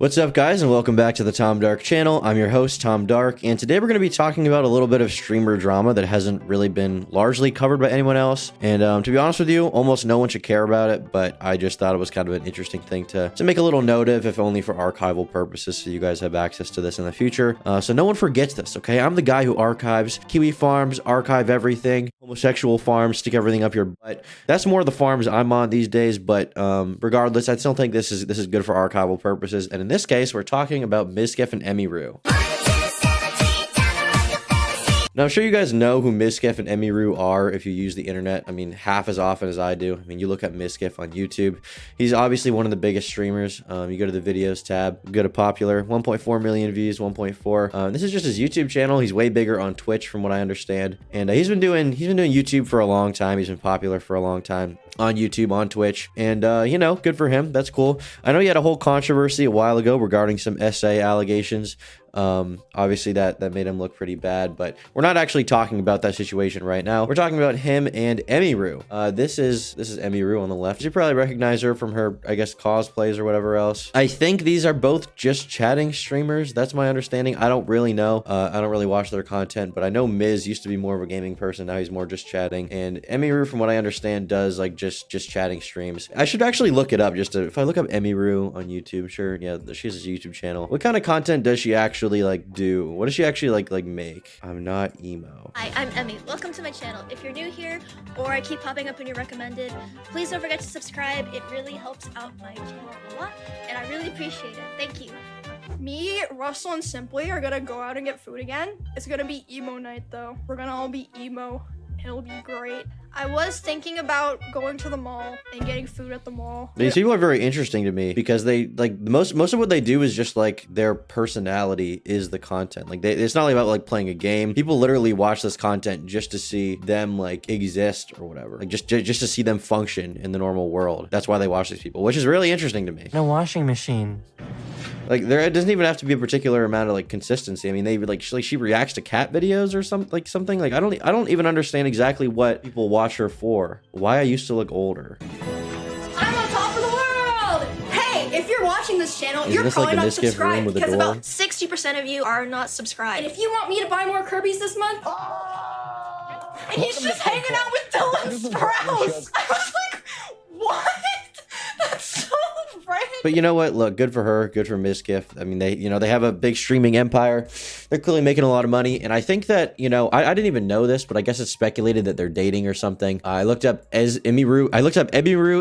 What's up, guys, and welcome back to the Tom Dark channel. I'm your host, Tom Dark, and today we're going to be talking about a little bit of streamer drama that hasn't really been largely covered by anyone else. And to be honest with you, almost no one should care about it, but I just thought it was kind of an interesting thing to make a little note of, if only for archival purposes, so you guys have access to this in the future. So no one forgets this, okay? I'm the guy who archives Kiwi farms, archive everything, homosexual farms, stick everything up your butt. That's more of the farms I'm on these days, but regardless, I still think this is good for archival purposes. And in this case, we're talking about Mizkif and Emiru. Now, I'm sure you guys know who Mizkif and Emiru are if you use the internet. I mean, half as often as I do. I mean, you look at Mizkif on YouTube. He's obviously one of the biggest streamers. You go to the videos tab, you go to popular, 1.4 million views, 1.4. This is just his YouTube channel. He's way bigger on Twitch from what I understand. And he's been doing YouTube for a long time. He's been popular for a long time on YouTube, on Twitch. And, you know, good for him. That's cool. I know he had a whole controversy a while ago regarding some essay allegations. Obviously that made him look pretty bad, but we're not actually talking about that situation right now. We're talking about him and Emiru. This is Emiru on the left. You probably recognize her from her, I guess, cosplays or whatever else. I think these are both just chatting streamers. That's my understanding. I don't really know. I don't really watch their content, but I know Miz used to be more of a gaming person. Now he's more just chatting. And Emiru, from what I understand, does like just chatting streams. I should actually look it up if I look up Emiru on YouTube, sure. Yeah, she has a YouTube channel. What kind of content does she actually like do? What does she actually like make? I'm not emo. Hi, I'm Emmy. Welcome to my channel. If you're new here or I keep popping up in your recommended, please don't forget to subscribe. It really helps out my channel a lot and I really appreciate it. Thank you. Me, Russell, and Simply are gonna go out and get food again. It's gonna be emo night though. We're gonna all be emo. It'll be great. I was thinking about going to the mall and getting food at the mall. These people are very interesting to me because they like most of what they do is just like their personality is the content. Like it's not about like playing a game. People literally watch this content just to see them like exist or whatever. Like just to see them function in the normal world. That's why they watch these people, which is really interesting to me. No washing machine. Like it doesn't even have to be a particular amount of like consistency. I mean, they like she reacts to cat videos or something. Like I don't even understand exactly what people watch her for. Why I used to look older. I'm on top of the world! Hey, if you're watching this channel, you're this probably like a not Mizkif room subscribed with a because door? about 60% of you are not subscribed. And if you want me to buy more Kirby's this month, and he's just hanging out with Dylan Sprouse. I was like, what? That's so right. But you know what? Look, good for her. Good for Mizkif. I mean, they have a big streaming empire. They're clearly making a lot of money. And I think that, I didn't even know this, but I guess it's speculated that they're dating or something. I looked up Emiru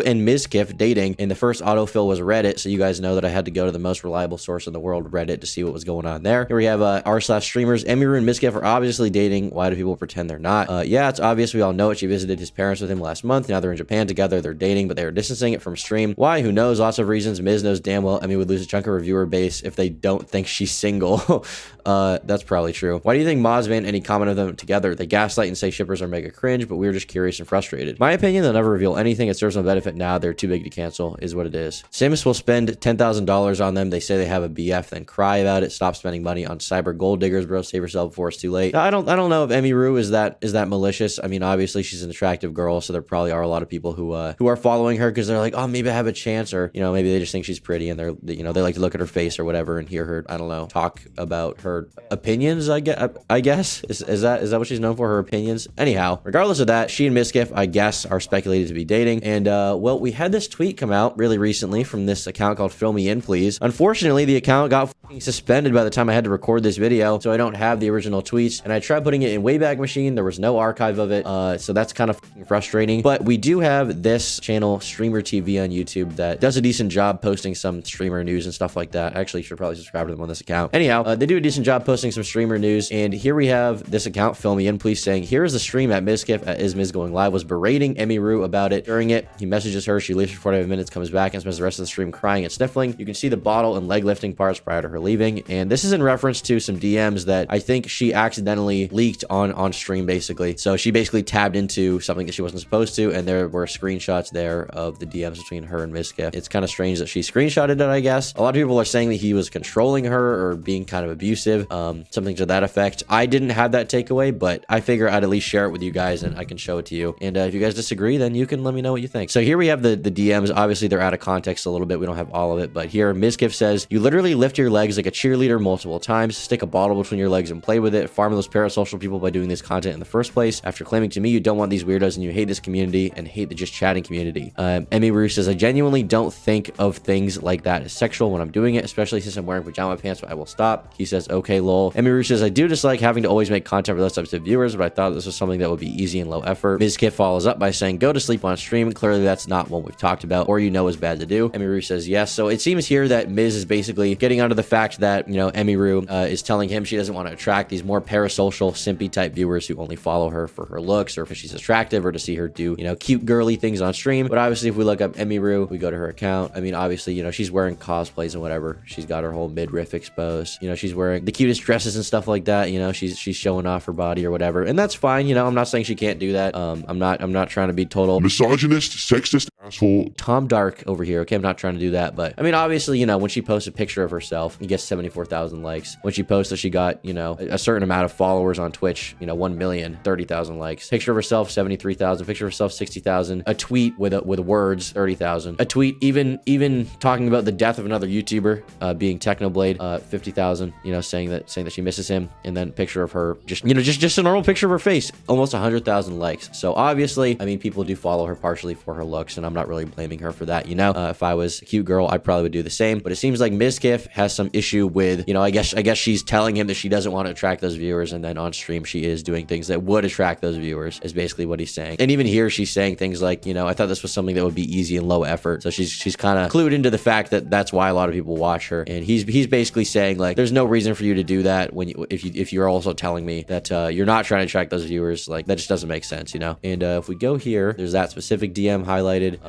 and Mizkif dating, and the first autofill was Reddit. So you guys know that I had to go to the most reliable source in the world, Reddit, to see what was going on there. Here we have r/streamers. Emiru and Mizkif are obviously dating. Why do people pretend they're not? Yeah, it's obvious. We all know it. She visited his parents with him last month. Now they're in Japan together. They're dating, but they are distancing it from stream. Why? Who knows? Lots of reasons. Miz knows damn well Emmy would lose a chunk of her viewer base if they don't think she's single. That's probably true. Why do you think Mazvan and he commented them together? They gaslight and say shippers are mega cringe, but we were just curious and frustrated. My opinion, they'll never reveal anything. It serves no benefit now. They're too big to cancel, is what it is. Sims will spend $10,000 on them. They say they have a BF, then cry about it. Stop spending money on cyber gold diggers, bro. Save yourself before it's too late. I don't know if Emiru is that malicious. I mean, obviously she's an attractive girl, so there probably are a lot of people who are following her because they're like, oh, maybe I have a chance, or maybe they just think she's pretty and they like to look at her face or whatever and hear her, I don't know, talk about her opinions. I guess is that what she's known for, her opinions? Anyhow, regardless of that, she and Mizkif, I guess, are speculated to be dating. And well, we had this tweet come out really recently from this account called Fill Me In Please. Unfortunately, the account got suspended by the time I had to record this video, so I don't have the original tweets, and I tried putting it in Wayback Machine. There was no archive of it, so that's kind of frustrating. But we do have this channel, Streamer TV, on YouTube that does a decent job posting some streamer news and stuff like that. I actually should probably subscribe to them on this account. Anyhow, they do a decent job posting some streamer news, and here we have this account, Fill Me In Please, saying, here's the stream at Mizkif at Is Miz Going Live, was berating Emiru about it. During it, he messages her, she leaves for 45 minutes, comes back and spends the rest of the stream crying and sniffling. You can see the bottle and leg lifting parts prior to her her leaving. And this is in reference to some DMs that I think she accidentally leaked on stream, basically. So she basically tabbed into something that she wasn't supposed to, and there were screenshots there of the DMs between her and Mizkif. It's kind of strange that she screenshotted it, I guess. A lot of people are saying that he was controlling her or being kind of abusive, something to that effect. I didn't have that takeaway, but I figure I'd at least share it with you guys and I can show it to you. And if you guys disagree, then you can let me know what you think. So here we have the DMs. Obviously, they're out of context a little bit. We don't have all of it, but here Mizkif says, "You literally lift your legs like a cheerleader multiple times, stick a bottle between your legs and play with it, farm those parasocial people by doing this content in the first place. After claiming to me you don't want these weirdos and you hate this community and hate the just chatting community." Emiru says, "I genuinely don't think of things like that as sexual when I'm doing it, especially since I'm wearing pajama pants, but I will stop." He says, "Okay, lol." Emiru says, "I do dislike having to always make content for those types of viewers, but I thought this was something that would be easy and low effort." Mizkif follows up by saying, "Go to sleep on stream. Clearly that's not what we've talked about or is bad to do." Emiru says yes. So it seems here that Miz is basically getting onto the fact that, Emiru is telling him she doesn't want to attract these more parasocial, simpy type viewers who only follow her for her looks or if she's attractive or to see her do, cute girly things on stream. But obviously if we look up Emiru, we go to her account. I mean, obviously, she's wearing cosplays and whatever. She's got her whole midriff exposed. She's wearing the cutest dresses and stuff like that. She's showing off her body or whatever. And that's fine. I'm not saying she can't do that. I'm not trying to be total misogynist, sexist, asshole. Tom Dark over here. Okay, I'm not trying to do that. But I mean, obviously, when she posts a picture of herself, it gets 74,000 likes. When she posts that she got, a certain amount of followers on Twitch, 1 million, 30,000 likes. Picture of herself, 73,000. Picture of herself, 60,000. A tweet with words, 30,000. A tweet even talking about the death of another YouTuber, being Technoblade, 50,000. Saying that she misses him. And then picture of her, just a normal picture of her face, almost 100,000 likes. So obviously, I mean, people do follow her partially for her looks, and I'm not really blaming her for that. If I was a cute girl, I probably would do the same. But it seems like Mizkif has some issue with, I guess she's telling him that she doesn't want to attract those viewers, and then on stream she is doing things that would attract those viewers, is basically what he's saying. And even here she's saying things like, I thought this was something that would be easy and low effort. So she's kind of clued into the fact that that's why a lot of people watch her. And he's basically saying, like, there's no reason for you to do that if you're also telling me that you're not trying to attract those viewers. Like, that just doesn't make sense, And if we go here, there's that specific DM highlighted.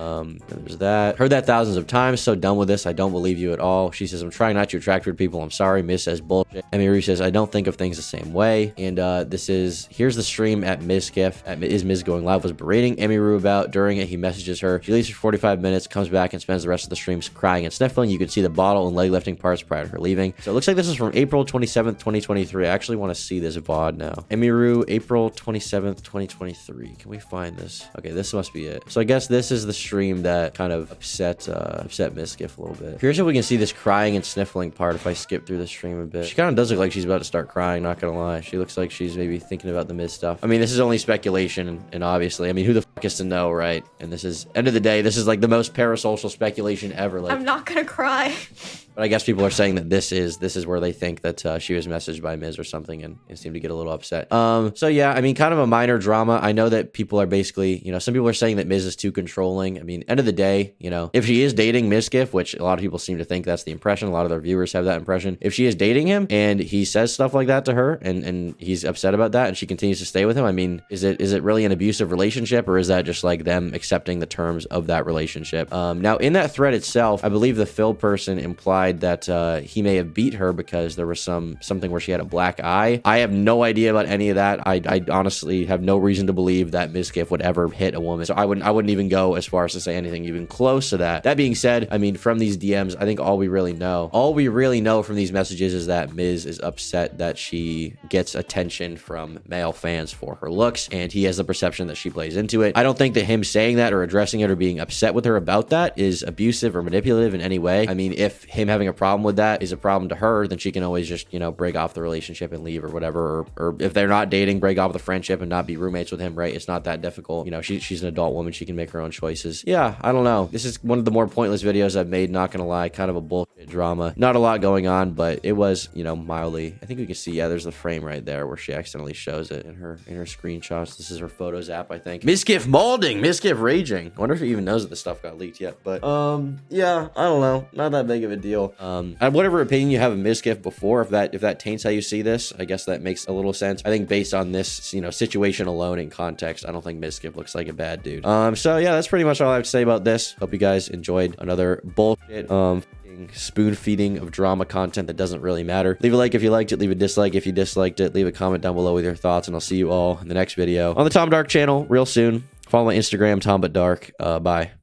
There's that. Heard that thousands of times. So done with this. I don't believe you at all. She says, "I'm trying not to attract weird people. I'm sorry." Miz says, "Bullshit." Emiru says, "I don't think of things the same way." And here's the stream at Mizkif. Is Miz Going Live was berating Emiru about. During it, he messages her. She leaves for 45 minutes, comes back and spends the rest of the streams crying and sniffling. You can see the bottle and leg lifting parts prior to her leaving. So it looks like this is from April 27th, 2023. I actually want to see this VOD now. Emiru, April 27th, 2023. Can we find this? Okay, this must be it. So I guess this is the stream that kind of upset Mizkif a little bit. Here's if we can see this crying and sniffling part if I skip through the stream a bit. She kind of does look like she's about to start crying, not gonna lie. She looks like she's maybe thinking about the Miz stuff. I mean, this is only speculation, and obviously, I mean, who the fuck is to know, right? And this is, end of the day, this is like the most parasocial speculation ever. Like, I'm not gonna cry. But I guess people are saying that this is where they think that she was messaged by Miz or something, and seem to get a little upset. So yeah, I mean, kind of a minor drama. I know that people are basically, some people are saying that Miz is too controlling. I mean, end of the day, if she is dating Mizkif, which a lot of people seem to think that's the impression, a lot of their viewers have that impression. If she is dating him and he says stuff like that to her, and he's upset about that, and she continues to stay with him, I mean, is it really an abusive relationship, or is that just like them accepting the terms of that relationship? Now in that thread itself, I believe the Phil person implied that he may have beat her because there was something where she had a black eye. I have no idea about any of that. I honestly have no reason to believe that Mizkif would ever hit a woman. So I wouldn't even go as far as to say anything even close to that. That being said, I mean, from these DMs, I think all we really know from these messages is that Miz is upset that she gets attention from male fans for her looks, and he has the perception that she plays into it. I don't think that him saying that or addressing it or being upset with her about that is abusive or manipulative in any way. I mean, if him having a problem with that is a problem to her, then she can always just, break off the relationship and leave or whatever. Or if they're not dating, break off the friendship and not be roommates with him, right? It's not that difficult. She's an adult woman. She can make her own choices. Yeah, I don't know. This is one of the more pointless videos I've made, not gonna lie. Kind of a bullshit drama. Not a lot going on, but it was, mildly. I think we can see, yeah, there's the frame right there where she accidentally shows it in her screenshots. This is her Photos app, I think. Mizkif molding, Mizkif raging. I wonder if he even knows that this stuff got leaked yet. But yeah, I don't know. Not that big of a deal. Whatever opinion you have of Mizkif before, if that taints how you see this, I guess that makes a little sense. I think based on this, situation alone in context, I don't think Mizkif looks like a bad dude. So yeah, that's pretty much all I have to say about this. Hope you guys enjoyed another bullshit spoon feeding of drama content that doesn't really matter. Leave a like if you liked it, leave a dislike if you disliked it, leave a comment down below with your thoughts, and I'll see you all in the next video on the Tom Dark channel real soon. Follow my Instagram, Tom But Dark. Bye.